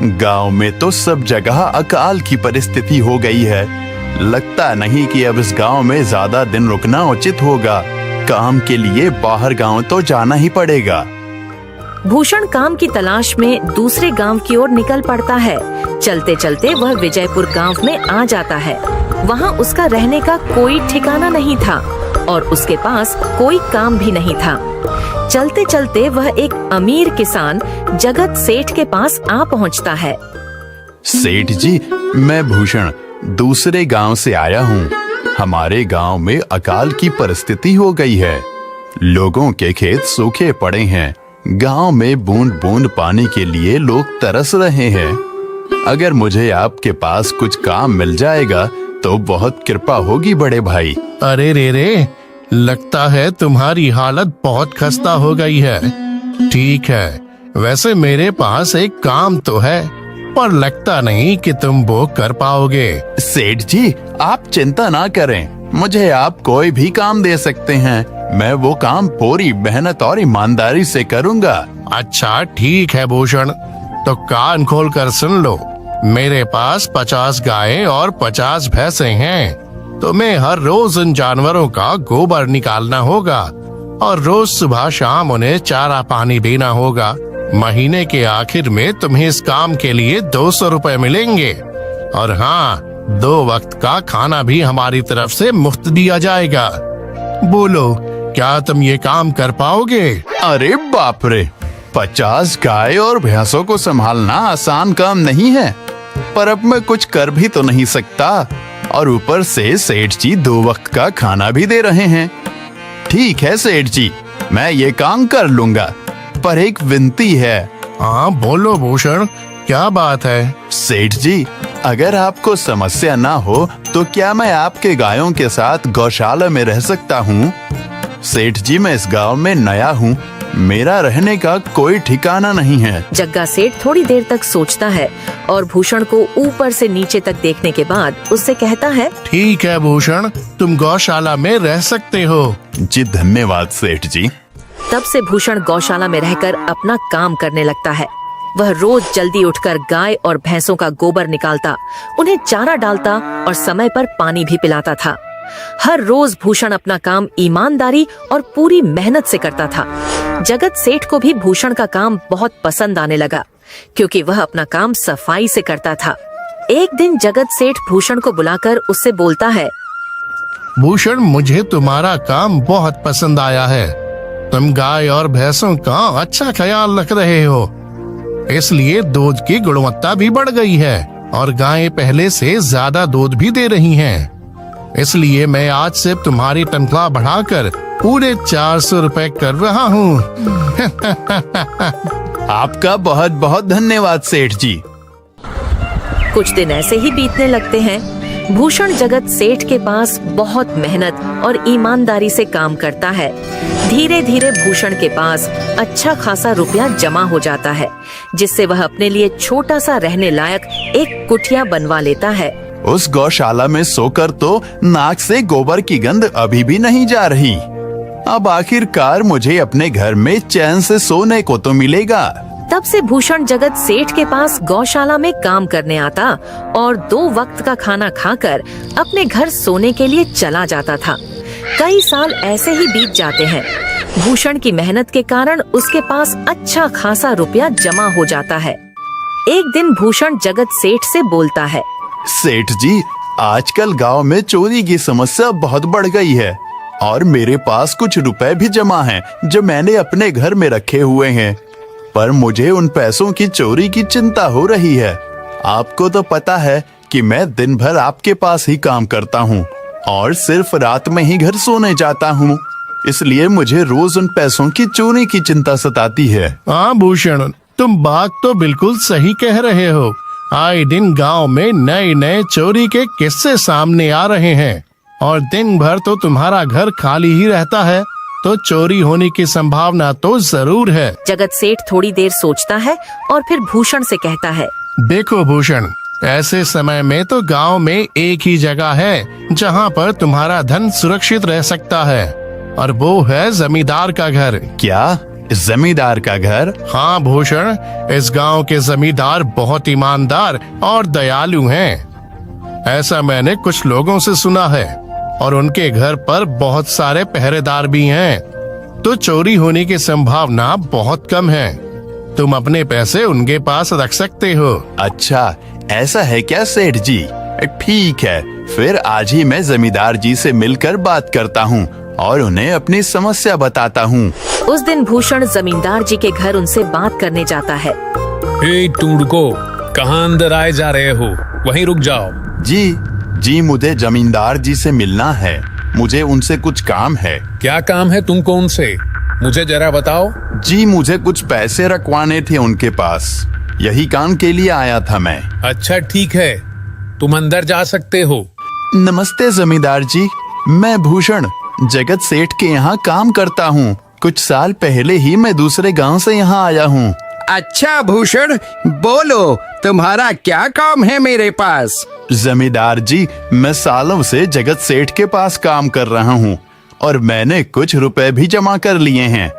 गांव में तो सब जगह अकाल की परिस्थिति हो गई है। लगता नहीं कि अब इस गांव में ज्यादा दिन रुकना उचित होगा। काम के लिए बाहर गांव तो जाना ही पड़ेगा। भूषण काम की तलाश में दूसरे गांव की ओर निकल पड़ता है। चलते चलते वह विजयपुर गांव में आ जाता है। वहां उसका रहने का कोई ठिकाना नहीं था और उसके पास कोई काम भी नहीं था। चलते चलते वह एक अमीर किसान जगत सेठ के पास आ पहुंचता है। सेठ जी, मैं भूषण दूसरे गांव से आया हूँ। हमारे गांव में अकाल की परिस्थिति हो गई है। लोगों के खेत सूखे पड़े हैं। गांव में बूंद बूंद पानी के लिए लोग तरस रहे हैं। अगर मुझे आपके पास कुछ काम मिल जाएगा तो बहुत कृपा होगी बड़े भाई। अरे रे, लगता है तुम्हारी हालत बहुत खस्ता हो गई है। ठीक है, वैसे मेरे पास एक काम तो है, पर लगता नहीं कि तुम वो कर पाओगे। सेठ जी, आप चिंता ना करें। मुझे आप कोई भी काम दे सकते हैं। मैं वो काम पूरी मेहनत और ईमानदारी से करूंगा। अच्छा ठीक है भूषण, तो कान खोल कर सुन लो। मेरे पास 50 गायें और 50 भैंसे हैं। तुम्हें हर रोज उन जानवरों का गोबर निकालना होगा और रोज सुबह शाम उन्हें चारा पानी देना होगा। महीने के आखिर में तुम्हें इस काम के लिए 200 रुपए मिलेंगे। और हाँ, 2 वक्त का खाना भी हमारी तरफ से मुफ्त दिया जाएगा। बोलो, क्या तुम ये काम कर पाओगे? अरे बाप रे, 50 गाय और भैंसों को संभालना आसान काम नहीं है। पर अब मैं कुछ कर भी तो नहीं सकता, और ऊपर से सेठ जी 2 वक्त का खाना भी दे रहे हैं। ठीक है सेठ जी, मैं ये काम कर लूंगा, पर एक विनती है। हाँ बोलो भूषण, क्या बात है? सेठ जी, अगर आपको समस्या ना हो तो क्या मैं आपके गायों के साथ गौशाला में रह सकता हूँ? सेठ जी, मैं इस गांव में नया हूँ। मेरा रहने का कोई ठिकाना नहीं है। जग्गा सेठ थोड़ी देर तक सोचता है और भूषण को ऊपर से नीचे तक देखने के बाद उससे कहता है, ठीक है भूषण, तुम गौशाला में रह सकते हो। जी धन्यवाद सेठ जी। तब से भूषण गौशाला में रहकर अपना काम करने लगता है। वह रोज जल्दी उठकर गाय और भैंसों का गोबर निकालता, उन्हें चारा डालता और समय पर पानी भी पिलाता था। हर रोज भूषण अपना काम ईमानदारी और पूरी मेहनत से करता था। जगत सेठ को भी भूषण का काम बहुत पसंद आने लगा, क्योंकि वह अपना काम सफाई से करता था। एक दिन जगत सेठ भूषण को बुलाकर उससे बोलता है, भूषण, मुझे तुम्हारा काम बहुत पसंद आया है। तुम गाय और भैंसों का अच्छा ख्याल रख रहे हो, इसलिए दूध की गुणवत्ता भी बढ़ गई है और गायें पहले से ज्यादा दूध भी दे रही हैं। इसलिए मैं आज से तुम्हारी तनख्वाह बढ़ाकर पूरे 400 रुपए कर रहा हूँ। आपका बहुत बहुत धन्यवाद सेठ जी। कुछ दिन ऐसे ही बीतने लगते हैं। भूषण जगत सेठ के पास बहुत मेहनत और ईमानदारी से काम करता है। धीरे धीरे भूषण के पास अच्छा खासा रुपया जमा हो जाता है, जिससे वह अपने लिए छोटा सा रहने लायक एक कुटिया बनवा लेता है। उस गौशाला में सोकर तो नाक से गोबर की गंध अभी भी नहीं जा रही। अब आखिरकार मुझे अपने घर में चैन से सोने को तो मिलेगा। तब से भूषण जगत सेठ के पास गौशाला में काम करने आता और 2 वक्त का खाना खाकर अपने घर सोने के लिए चला जाता था। कई साल ऐसे ही बीत जाते हैं। भूषण की मेहनत के कारण उसके पास अच्छा खासा रुपया जमा हो जाता है। एक दिन भूषण जगत सेठ से बोलता है, सेठ जी, आजकल गांव में चोरी की समस्या बहुत बढ़ गई है और मेरे पास कुछ रुपए भी जमा हैं जो मैंने अपने घर में रखे हुए हैं, पर मुझे उन पैसों की चोरी की चिंता हो रही है। आपको तो पता है कि मैं दिन भर आपके पास ही काम करता हूँ और सिर्फ रात में ही घर सोने जाता हूँ, इसलिए मुझे रोज उन पैसों की चोरी की चिंता सताती है। हाँ भूषण, तुम बात तो बिल्कुल सही कह रहे हो। आए दिन गांव में नए नए चोरी के किस्से सामने आ रहे हैं और दिन भर तो तुम्हारा घर खाली ही रहता है, तो चोरी होने की संभावना तो जरूर है। जगत सेठ थोड़ी देर सोचता है और फिर भूषण से कहता है, देखो भूषण, ऐसे समय में तो गांव में एक ही जगह है जहां पर तुम्हारा धन सुरक्षित रह सकता है, और वो है जमींदार का घर। क्या जमींदार का घर? हाँ भूषण, इस गांव के जमींदार बहुत ईमानदार और दयालु हैं। ऐसा मैंने कुछ लोगों से सुना है और उनके घर पर बहुत सारे पहरेदार भी हैं, तो चोरी होने की संभावना बहुत कम है। तुम अपने पैसे उनके पास रख सकते हो। अच्छा, ऐसा है क्या सेठ जी? ठीक है, फिर आज ही मैं जमींदार जी से मिलकर बात करता हूँ और उन्हें अपनी समस्या बताता हूँ। उस दिन भूषण जमींदार जी के घर उनसे बात करने जाता है। हे टूडको, कहाँ अंदर आए जा रहे हो? वहीं रुक जाओ। जी, मुझे जमींदार जी से मिलना है। मुझे उनसे कुछ काम है। क्या काम है तुमको उनसे? मुझे जरा बताओ। जी, मुझे कुछ पैसे रखवाने थे उनके पास, यही काम के लिए आया था मैं। अच्छा ठीक है, तुम अंदर जा सकते हो। नमस्ते जमींदार जी, मैं भूषण जगत सेठ के यहाँ काम करता हूँ। कुछ साल पहले ही मैं दूसरे गांव से यहाँ आया हूँ। अच्छा भूषण, बोलो तुम्हारा क्या काम है मेरे पास? जमींदार जी, मैं सालों से जगत सेठ के पास काम कर रहा हूँ और मैंने कुछ रुपए भी जमा कर लिए हैं,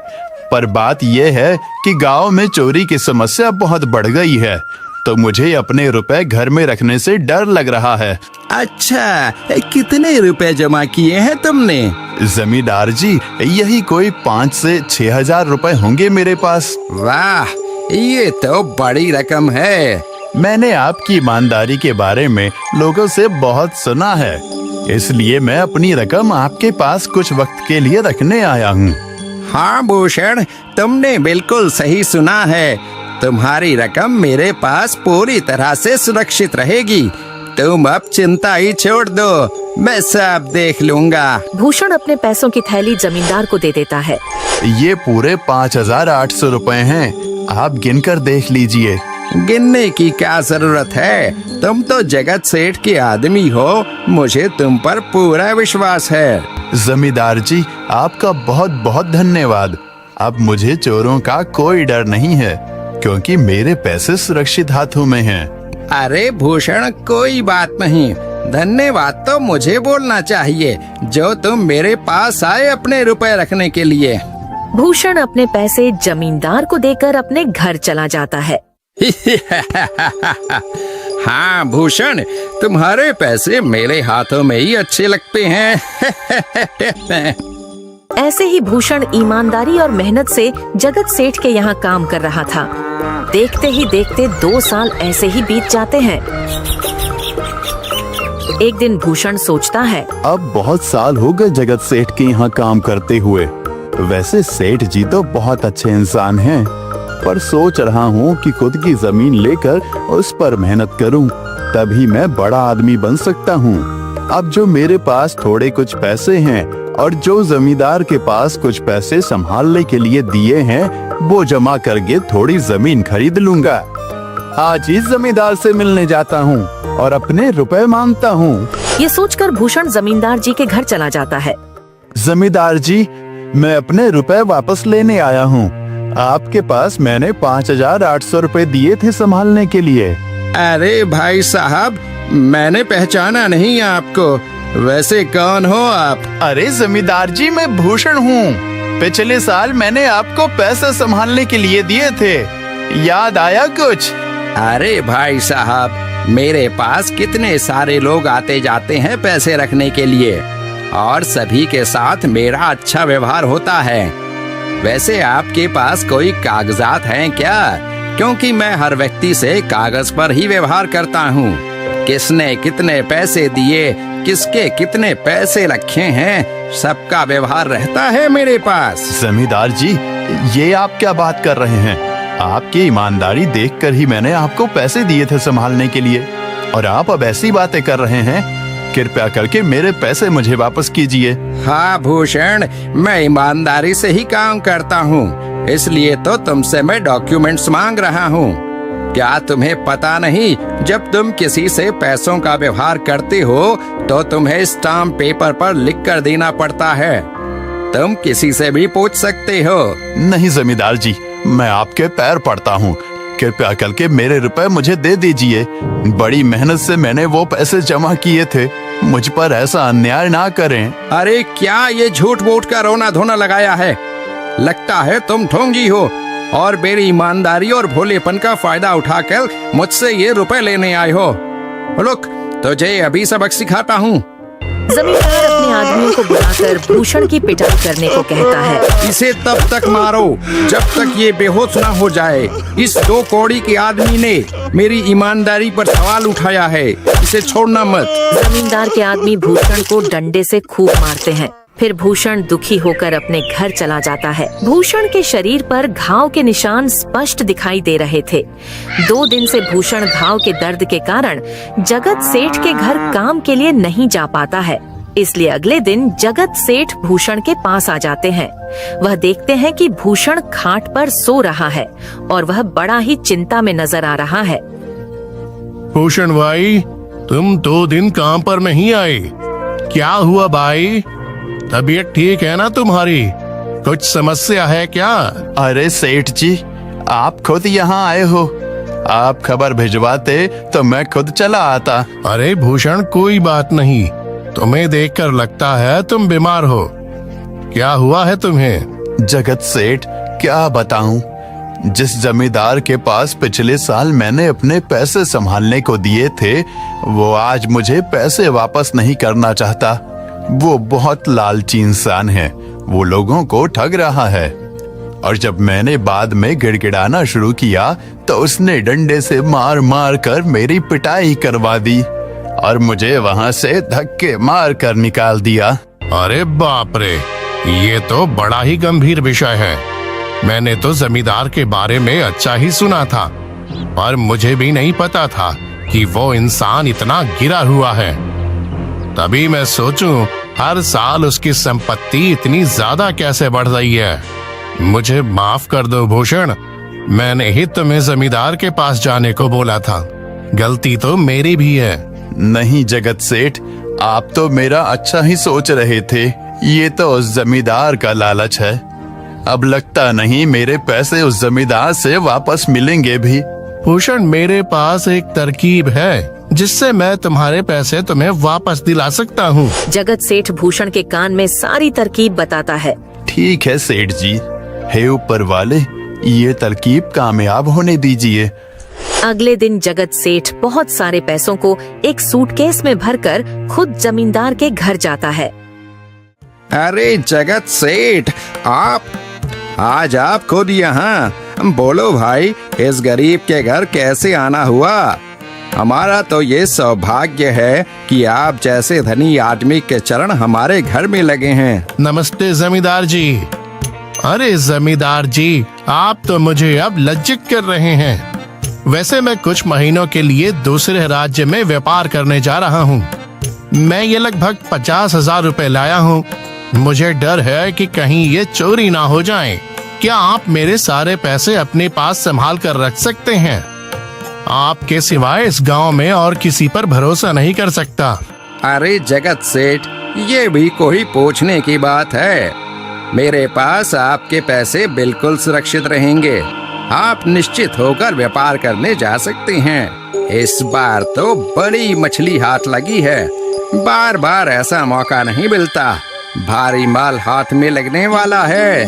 पर बात यह है कि गांव में चोरी की समस्या बहुत बढ़ गई है, तो मुझे अपने रुपए घर में रखने से डर लग रहा है। अच्छा, कितने रुपए जमा किए हैं तुमने? जमींदार जी, यही कोई 5 से 6 हजार रुपए होंगे मेरे पास। वाह, ये तो बड़ी रकम है। मैंने आपकी ईमानदारी के बारे में लोगों से बहुत सुना है, इसलिए मैं अपनी रकम आपके पास कुछ वक्त के लिए रखने आया हूँ। हाँ भूषण, तुमने बिल्कुल सही सुना है। तुम्हारी रकम मेरे पास पूरी तरह से सुरक्षित रहेगी। तुम अब चिंता ही छोड़ दो, मैं सब देख लूंगा। भूषण अपने पैसों की थैली जमींदार को दे देता है। ये पूरे 5,800 रुपए हैं, आप गिनकर देख लीजिए। गिनने की क्या जरूरत है? तुम तो जगत सेठ के आदमी हो, मुझे तुम पर पूरा विश्वास है। जमींदार जी, आपका बहुत बहुत धन्यवाद। अब मुझे चोरों का कोई डर नहीं है, क्योंकि मेरे पैसे सुरक्षित हाथों में हैं। अरे भूषण, कोई बात नहीं, धन्यवाद तो मुझे बोलना चाहिए, जो तुम मेरे पास आए अपने रुपए रखने के लिए। भूषण अपने पैसे जमींदार को देकर अपने घर चला जाता है। हाँ भूषण, तुम्हारे पैसे मेरे हाथों में ही अच्छे लगते हैं। ऐसे ही भूषण ईमानदारी और मेहनत से जगत सेठ के यहाँ काम कर रहा था। देखते ही देखते 2 साल ऐसे ही बीत जाते हैं। एक दिन भूषण सोचता है, अब बहुत साल हो गए जगत सेठ के यहाँ काम करते हुए। वैसे सेठ जी तो बहुत अच्छे इंसान हैं, पर सोच रहा हूँ कि खुद की जमीन लेकर उस पर मेहनत करूँ, तभी मैं बड़ा आदमी बन सकता हूँ। अब जो मेरे पास थोड़े कुछ पैसे हैं और जो जमींदार के पास कुछ पैसे संभालने के लिए दिए हैं, वो जमा करके थोड़ी जमीन खरीद लूंगा। आज ही जमींदार से मिलने जाता हूँ और अपने रुपए मांगता हूँ। ये सोचकर भूषण जमींदार जी के घर चला जाता है। जमींदार जी, मैं अपने रुपए वापस लेने आया हूँ। आपके पास मैंने 5,800 रुपए दिए थे संभालने के लिए। अरे भाई साहब, मैंने पहचाना नहीं आपको, वैसे कौन हो आप? अरे जमींदार जी, मैं भूषण हूँ। पिछले साल मैंने आपको पैसे संभालने के लिए दिए थे, याद आया कुछ? अरे भाई साहब, मेरे पास कितने सारे लोग आते जाते हैं पैसे रखने के लिए, और सभी के साथ मेरा अच्छा व्यवहार होता है। वैसे आपके पास कोई कागजात हैं क्या? क्योंकि मैं हर व्यक्ति से कागज पर ही व्यवहार करता हूँ। किसने कितने पैसे दिए, किसके कितने पैसे रखे हैं, सबका व्यवहार रहता है मेरे पास। जमींदार जी, ये आप क्या बात कर रहे हैं? आपकी ईमानदारी देखकर ही मैंने आपको पैसे दिए थे संभालने के लिए, और आप अब ऐसी बातें कर रहे हैं। कृपया करके मेरे पैसे मुझे वापस कीजिए। हाँ भूषण, मैं ईमानदारी से ही काम करता हूँ, इसलिए तो तुमसे मैं डॉक्यूमेंट्स मांग रहा हूँ। क्या तुम्हें पता नहीं, जब तुम किसी से पैसों का व्यवहार करते हो तो तुम्हें स्टाम्प पेपर पर लिख कर देना पड़ता है। तुम किसी से भी पूछ सकते हो। नहीं जमींदार जी, मैं आपके पैर पड़ता हूँ, कृपया करके मेरे रुपए मुझे दे दीजिए। बड़ी मेहनत से मैंने वो पैसे जमा किए थे, मुझ पर ऐसा अन्याय ना करें। अरे क्या ये झूठ मूठ का रोना धोना लगाया है? लगता है तुम ढोंगी हो और मेरी ईमानदारी और भोलेपन का फायदा उठाकर मुझसे ये रुपए लेने आए हो। रुक, तुझे अभी सबक सिखाता हूँ। जमींदार अपने आदमियों को बुलाकर भूषण की पिटाई करने को कहता है। इसे तब तक मारो जब तक ये बेहोश ना हो जाए। इस 2 कौड़ी के आदमी ने मेरी ईमानदारी पर सवाल उठाया है, इसे छोड़ना मत। जमींदार के आदमी भूषण को डंडे से खूब मारते हैं। फिर भूषण दुखी होकर अपने घर चला जाता है। भूषण के शरीर पर घाव के निशान स्पष्ट दिखाई दे रहे थे। 2 दिन से भूषण घाव के दर्द के कारण जगत सेठ के घर काम के लिए नहीं जा पाता है। इसलिए अगले दिन जगत सेठ भूषण के पास आ जाते हैं। वह देखते हैं कि भूषण खाट पर सो रहा है और वह बड़ा ही चिंता में नजर आ रहा है। भूषण भाई, तुम 2 दिन काम पर नहीं आए, क्या हुआ भाई? तबीयत ठीक है ना तुम्हारी? कुछ समस्या है क्या? अरे सेठ जी, आप खुद यहाँ आए हो। आप खबर भिजवाते तो मैं खुद चला आता। अरे भूषण, कोई बात नहीं, तुम्हें देखकर लगता है तुम बीमार हो। क्या हुआ है तुम्हें? जगत सेठ, क्या बताऊं, जिस जमींदार के पास पिछले साल मैंने अपने पैसे संभालने को दिए थे, वो आज मुझे पैसे वापस नहीं करना चाहता। वो बहुत लालची इंसान है, वो लोगों को ठग रहा है। और जब मैंने बाद में गिड़गिड़ाना शुरू किया तो उसने डंडे से मार मार कर मेरी पिटाई करवा दी और मुझे वहां से धक्के मार कर निकाल दिया। अरे बाप रे, ये तो बड़ा ही गंभीर विषय है। मैंने तो जमींदार के बारे में अच्छा ही सुना था, पर मुझे भी नहीं पता था कि वो इंसान इतना गिरा हुआ है। तभी मैं सोचूं, हर साल उसकी संपत्ति इतनी ज्यादा कैसे बढ़ रही है। मुझे माफ कर दो भूषण, मैंने ही तुम्हें जमींदार के पास जाने को बोला था। गलती तो मेरी भी है। नहीं जगत सेठ, आप तो मेरा अच्छा ही सोच रहे थे। ये तो उस जमींदार का लालच है। अब लगता नहीं मेरे पैसे उस जमींदार से वापस मिलेंगे भी। भूषण, मेरे पास एक तरकीब है जिससे मैं तुम्हारे पैसे तुम्हें वापस दिला सकता हूँ। जगत सेठ भूषण के कान में सारी तरकीब बताता है। ठीक है सेठ जी, हे ऊपर वाले, ये तरकीब कामयाब होने दीजिए। अगले दिन जगत सेठ बहुत सारे पैसों को एक सूटकेस में भरकर खुद जमींदार के घर जाता है। अरे जगत सेठ, आज आप खुद यहाँ? बोलो भाई, इस गरीब के घर कैसे आना हुआ? हमारा तो ये सौभाग्य है कि आप जैसे धनी आदमी के चरण हमारे घर में लगे हैं। नमस्ते जमींदार जी। अरे जमींदार जी, आप तो मुझे अब लज्जित कर रहे हैं। वैसे मैं कुछ महीनों के लिए दूसरे राज्य में व्यापार करने जा रहा हूँ। मैं ये लगभग 50,000 रुपए लाया हूँ। मुझे डर है कि कहीं ये चोरी ना हो जाए। क्या आप मेरे सारे पैसे अपने पास संभाल कर रख सकते हैं? आपके सिवाय इस गांव में और किसी पर भरोसा नहीं कर सकता। अरे जगत सेठ, ये भी कोई पूछने की बात है? मेरे पास आपके पैसे बिल्कुल सुरक्षित रहेंगे। आप निश्चित होकर व्यापार करने जा सकते हैं। इस बार तो बड़ी मछली हाथ लगी है। बार बार ऐसा मौका नहीं मिलता। भारी माल हाथ में लगने वाला है।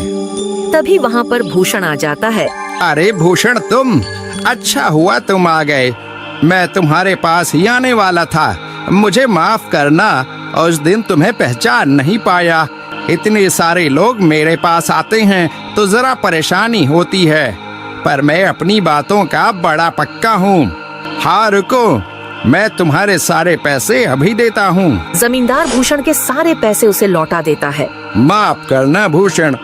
तभी वहाँ पर भूषण आ जाता है। अरे भूषण, तुम? अच्छा हुआ तुम आ गए। मैं तुम्हारे पास ही आने वाला था। मुझे माफ करना, उस दिन तुम्हें पहचान नहीं पाया। इतने सारे लोग मेरे पास आते हैं तो जरा परेशानी होती है, पर मैं अपनी बातों का बड़ा पक्का हूँ। हाँ रुको, मैं तुम्हारे सारे पैसे अभी देता हूँ। जमींदार भूषण के सारे पैसे उसे लौटा देता है। माफ करना भूषण,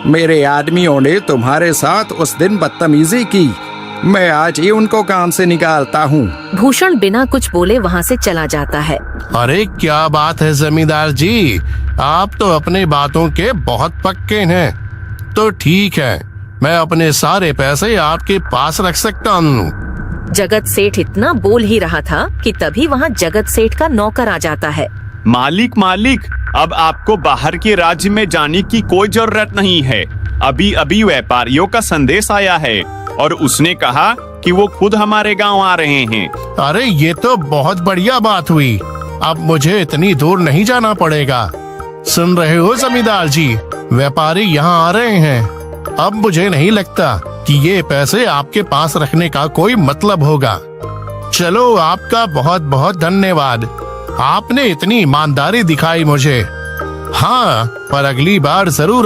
मेरे आदमियों ने तुम्हारे साथ उस दिन बदतमीजी की। मैं आज ही उनको काम से निकालता हूँ। भूषण बिना कुछ बोले वहाँ से चला जाता है। अरे क्या बात है जमींदार जी, आप तो अपने बातों के बहुत पक्के हैं। तो ठीक है, मैं अपने सारे पैसे आपके पास रख सकता हूँ। जगत सेठ इतना बोल ही रहा था कि तभी वहाँ जगत सेठ का नौकर आ जाता है। मालिक, अब आपको बाहर के राज्य में जाने की कोई जरूरत नहीं है। अभी अभी व्यापारियों का संदेश आया है और उसने कहा कि वो खुद हमारे गांव आ रहे हैं। अरे ये तो बहुत बढ़िया बात हुई। अब मुझे इतनी दूर नहीं जाना पड़ेगा। सुन रहे हो जमींदार जी, व्यापारी यहाँ आ रहे हैं। अब मुझे नहीं लगता कि ये पैसे आपके पास रखने का कोई मतलब होगा। चलो, आपका बहुत बहुत धन्यवाद। आपने इतनी ईमानदारी दिखाई मुझे। हाँ, पर अगली बार जरूर